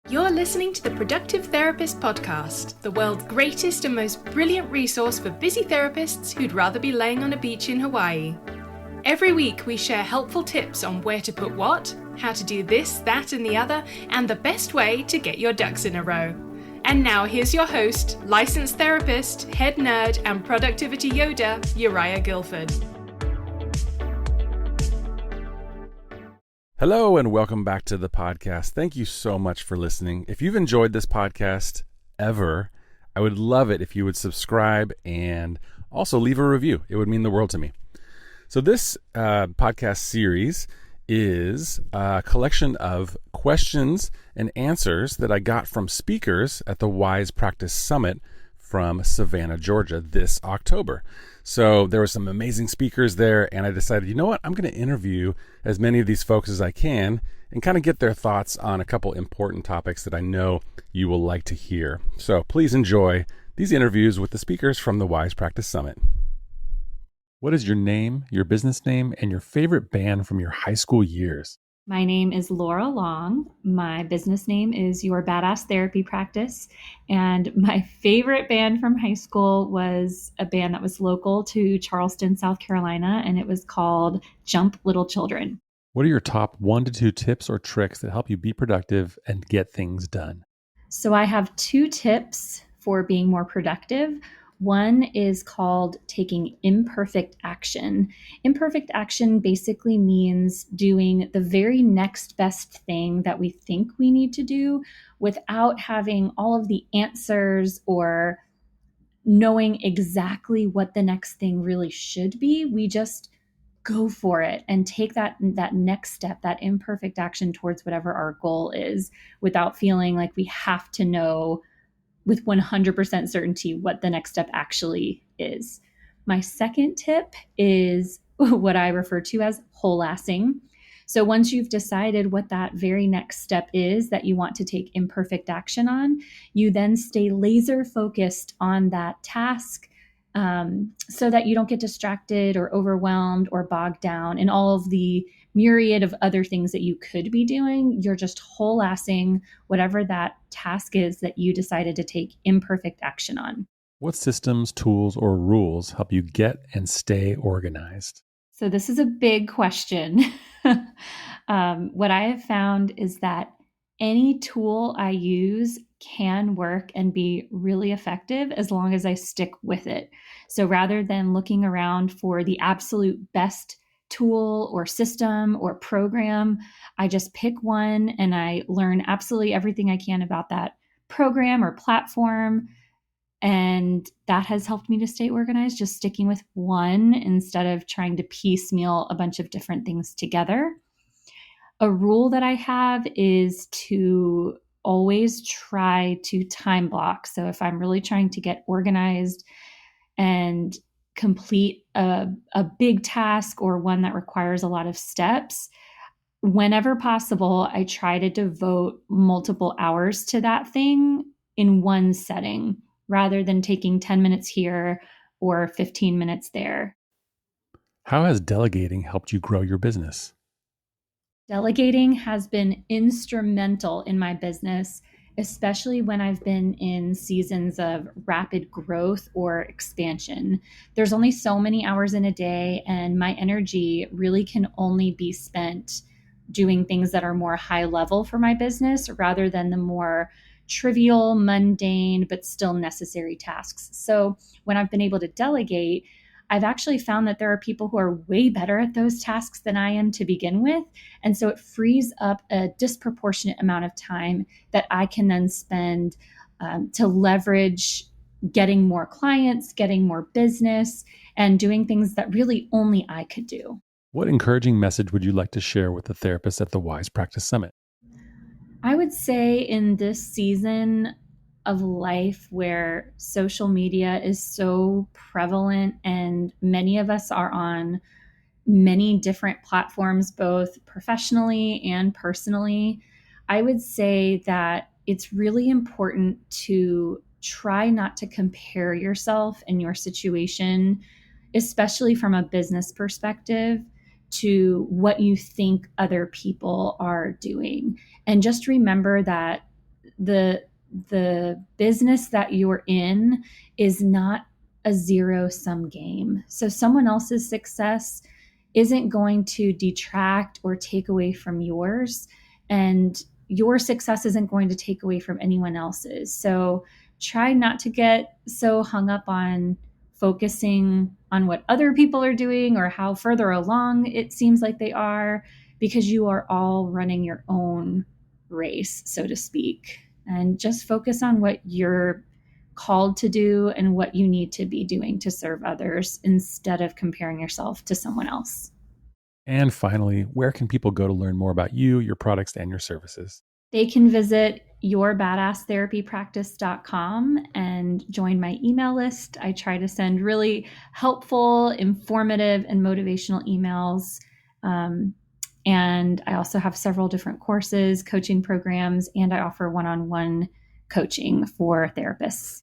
You're listening to the Productive Therapist Podcast, the world's greatest and most brilliant resource for busy therapists who'd rather be laying on a beach in Hawaii. Every week we share helpful tips on where to put what, how to do this, that and the other, and the best way to get your ducks in a row. And now here's your host, licensed therapist, head nerd and productivity Yoda, Uriah Guilford. Hello and welcome back to the podcast. Thank you so much for listening. If you've enjoyed this podcast ever, I would love it if you would subscribe and also leave a review. It would mean the world to me. So this podcast series is a collection of questions and answers that I got from speakers at the Wise Practice Summit from Savannah, Georgia this October. So there were some amazing speakers there, and I decided, you know what, I'm going to interview as many of these folks as I can and kind of get their thoughts on a couple important topics that I know you will like to hear. So please enjoy these interviews with the speakers from the Wise Practice Summit. What is your name, your business name, and your favorite band from your high school years? My name is Laura Long. My business name is Your Badass Therapy Practice. And my favorite band from high school was a band that was local to Charleston, South Carolina, and it was called Jump Little Children. What are your top 1 to 2 tips or tricks that help you be productive and get things done? So I have 2 tips for being more productive. One is called taking imperfect action. Imperfect action basically means doing the very next best thing that we think we need to do without having all of the answers or knowing exactly what the next thing really should be. We just go for it and take that next step, that imperfect action towards whatever our goal is without feeling like we have to know with 100% certainty what the next step actually is. My second tip is what I refer to as whole-assing. So once you've decided what that very next step is that you want to take imperfect action on, you then stay laser focused on that task so that you don't get distracted or overwhelmed or bogged down in all of the myriad of other things that you could be doing. You're just whole-assing whatever that task is that you decided to take imperfect action on. What systems, tools, or rules help you get and stay organized? So this is a big question. What I have found is that any tool I use can work and be really effective as long as I stick with it. So rather than looking around for the absolute best tool or system or program, I just pick one and I learn absolutely everything I can about that program or platform. And that has helped me to stay organized, just sticking with one instead of trying to piecemeal a bunch of different things together. A rule that I have is to always try to time block. So if I'm really trying to get organized and complete a big task or one that requires a lot of steps, whenever possible, I try to devote multiple hours to that thing in one setting rather than taking 10 minutes here or 15 minutes there. How has delegating helped you grow your business? Delegating has been instrumental in my business, especially when I've been in seasons of rapid growth or expansion. There's only so many hours in a day, and my energy really can only be spent doing things that are more high level for my business rather than the more trivial, mundane, but still necessary tasks. So when I've been able to delegate, I've actually found that there are people who are way better at those tasks than I am to begin with. And so it frees up a disproportionate amount of time that I can then spend to leverage getting more clients, getting more business, and doing things that really only I could do. What encouraging message would you like to share with the therapists at the Wise Practice Summit? I would say in this season of life where social media is so prevalent and many of us are on many different platforms, both professionally and personally, I would say that it's really important to try not to compare yourself and your situation, especially from a business perspective, to what you think other people are doing. And just remember that the business that you're in is not a zero-sum game. So someone else's success isn't going to detract or take away from yours, and your success isn't going to take away from anyone else's. So try not to get so hung up on focusing on what other people are doing or how further along it seems like they are, because you are all running your own race, so to speak. And just focus on what you're called to do and what you need to be doing to serve others instead of comparing yourself to someone else. And finally, where can people go to learn more about you, your products, and your services? They can visit yourbadasstherapypractice.com and join my email list. I try to send really helpful, informative, and motivational emails. And I also have several different courses, coaching programs, and I offer one-on-one coaching for therapists.